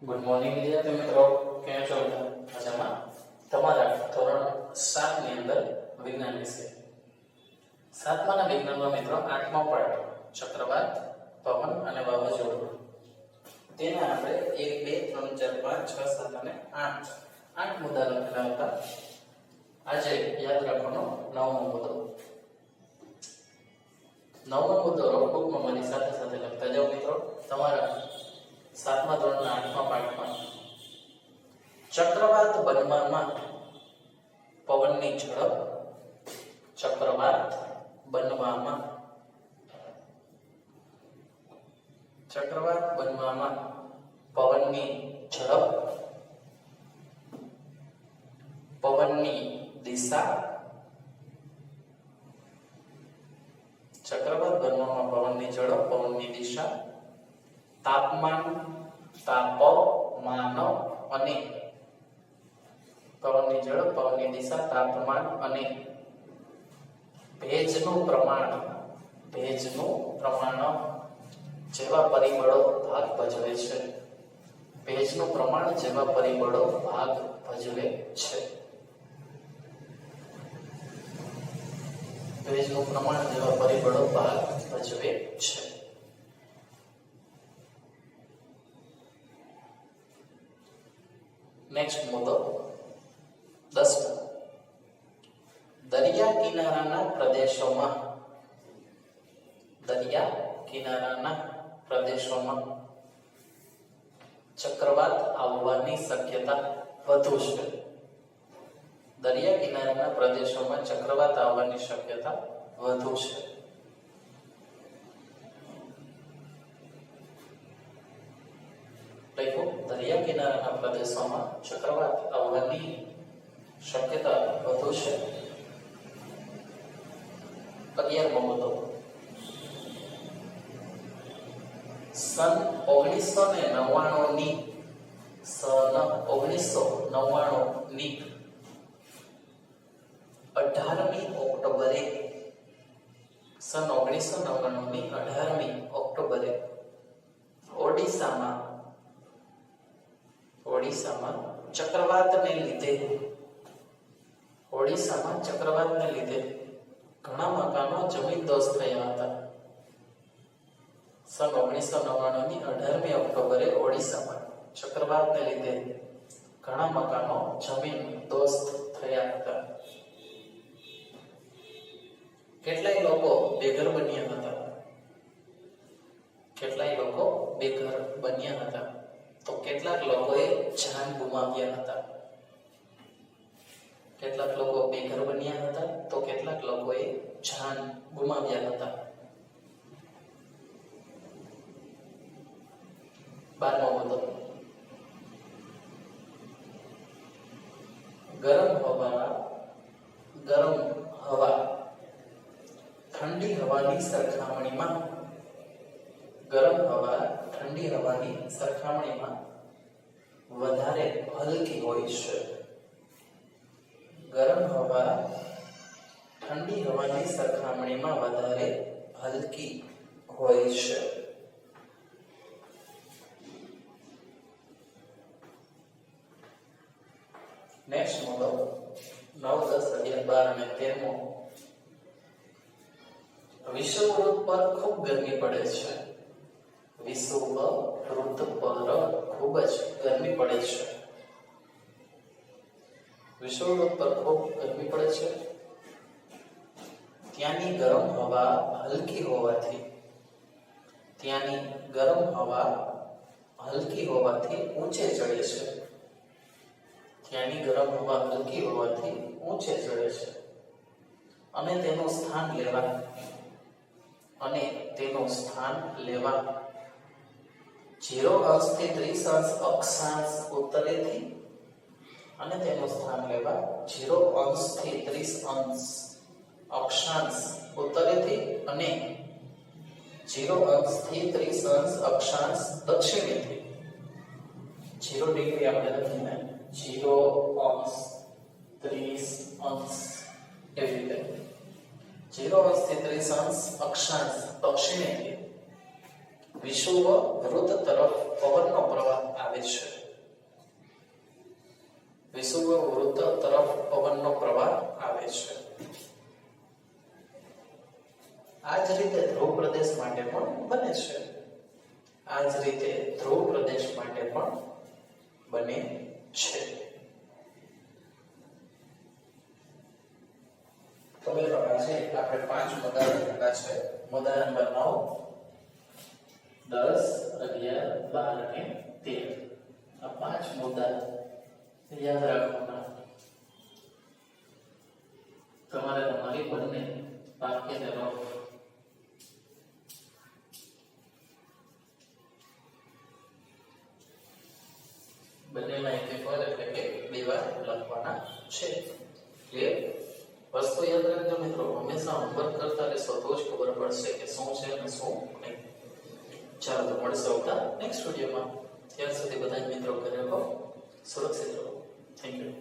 Good morning વિદ્યાર્થી મિત્રો, કેમ છો બધા? મજામાં? તમારા ધોરણ 7 ની અંદર વિજ્ઞાન વિષય 7માના વિજ્ઞાનમાં મિત્રો 8મો પાઠ ચક્રવાત, પવન અને વાવાઝોડું. તેના આપણે 1 2 3 4 5 6 7 અને 8 મુદ્દા લખેલા હતા. આજે યાદ રાખવાનો 9મો મુદ્દો. 9મો મુદ્દો નોટબુકમાં મારી સાથે સાથે લખતા જાઓ મિત્રો. તમારા 7મા ધોરણના 8મા પાઠમાં ચક્રવાત બનવામાં પવનની ઝડપ, ચક્રવાત બનવામાં પવનની ઝડપ, પવનની દિશા, ચક્રવાત બનવામાં પવનની ઝડપ, પવનની દિશા, તાપમાન, તાપમાન અને પવનની ઝડપ, પવનની દિશા, તાપમાન અને ભેજનું પ્રમાણ જેવા પરિબળો ભાગ ભજવે છે. ભેજનું પ્રમાણ જેવા પરિબળો ભાગ ભજવે છે. ભેજનું પ્રમાણ જેવા પરિબળો ભાગ ભજવે છે. નેક્સ્ટ મુદ્દો 10. દરિયા કિનારાના પ્રદેશોમાં ચક્રવાત આવવાની શક્યતા વધુ છે. દરિયા કિનારાના પ્રદેશોમાં ચક્રવાત આવવાની શક્યતા વધુ છે. દરિયા કિનારાના પ્રદેશોમાં ચક્રવાત આવવાની શક્યતા વધુ છે. 11મો મુદ્દો. સન 1999 ની 18મી ઓક્ટોબરે ઓડિશામાં ચક્રવાતને લીધે ઘણા મકાનો જમીનદોસ્ત થયા હતા. સન 1999 ની 18મી ઓક્ટોબરે ઓડિશામાં ચક્રવાતને લીધે ઘણા મકાનો જમીનદોસ્ત થયા હતા. કેટલાય લોકો બેઘર બન્યા હતા. તો કેટલાક લોકોએ જાન ગુમાવ્યા હતા. કેટલાક લોકો બેઘર બન્યા હતા તો કેટલાક લોકોએ જાન ગુમાવ્યા હતા. 12મો મુદ્દો. ગરમ હવા ઠંડી હવાની સરખામણીમાં વધારે હલકી હોય છે. ગરમ હવા ઠંડી હવાની સરખામણીમાં વધારે હલકી હોય છે. નેક્સ્ટ મુદ્દો 9 10 11 12 અને 13મો. વિષુવવૃત્ત પર ખૂબ ગરમી પડે છે. વિષુવવૃત્ત પર ખૂબ જ ગરમી પડે છે. વિષુવવૃત્ત પર ખૂબ ગરમી પડે છે. ત્યાંની ગરમ હવા હલકી હોવાથી ઊંચે ચડે છે. ત્યાંની ગરમ હવા હલકી હોવાથી ઊંચે ચડે છે અને તેનું સ્થાન લેવા 0 અંશથી 30 અંશ અક્ષાંશ ઉત્તરેથી અને તેનું સ્થાન લેવા 0 અંશથી 30 અંશ અક્ષાંશ ઉત્તરેથી અને 0 અંશથી 30 અંશ અક્ષાંશ દક્ષિણેથી 0 ડિગ્રી આપણે લખીને 0 અંશ 30 અંશ એવી રીતે 0 અંશથી 30 અંશ અક્ષાંશ દક્ષિણેથી વિષુવવૃત્ત તરફ પવનનો પ્રવાહ આવે છે. વિષુવવૃત્ત તરફ પવનનો પ્રવાહ આવે છે. આ જ રીતે ધ્રુવ પ્રદેશ માટે પણ બને છે. આ જ રીતે ધ્રુવ પ્રદેશ માટે પણ બને છે. તો મિત્રો આજે આપણે 5 મુદ્દા લખેલા છે. મુદ્દા નંબર 9, 10, 11, 12 અને 13. આ 5 મુદ્દા યાદ રાખવાના. તમારે તમારી બંને વાક્યને રફ બંનેમાં એક વાર એટલે કે 2 વાર લખવાના છે. ક્લિયર? વસ્તુ યાદ રાખજો મિત્રો, હંમેશા હોમવર્ક કરતા રહેશો તો જ ખબર પડશે કે શું છે અને શું નહીં. ચાલો તો મળશે આવતા નેક્સ્ટ વિડીયોમાં. ત્યાર સુધી બધા જ મિત્રો ઘરે રહો, સુરક્ષિત રહો. Thank you.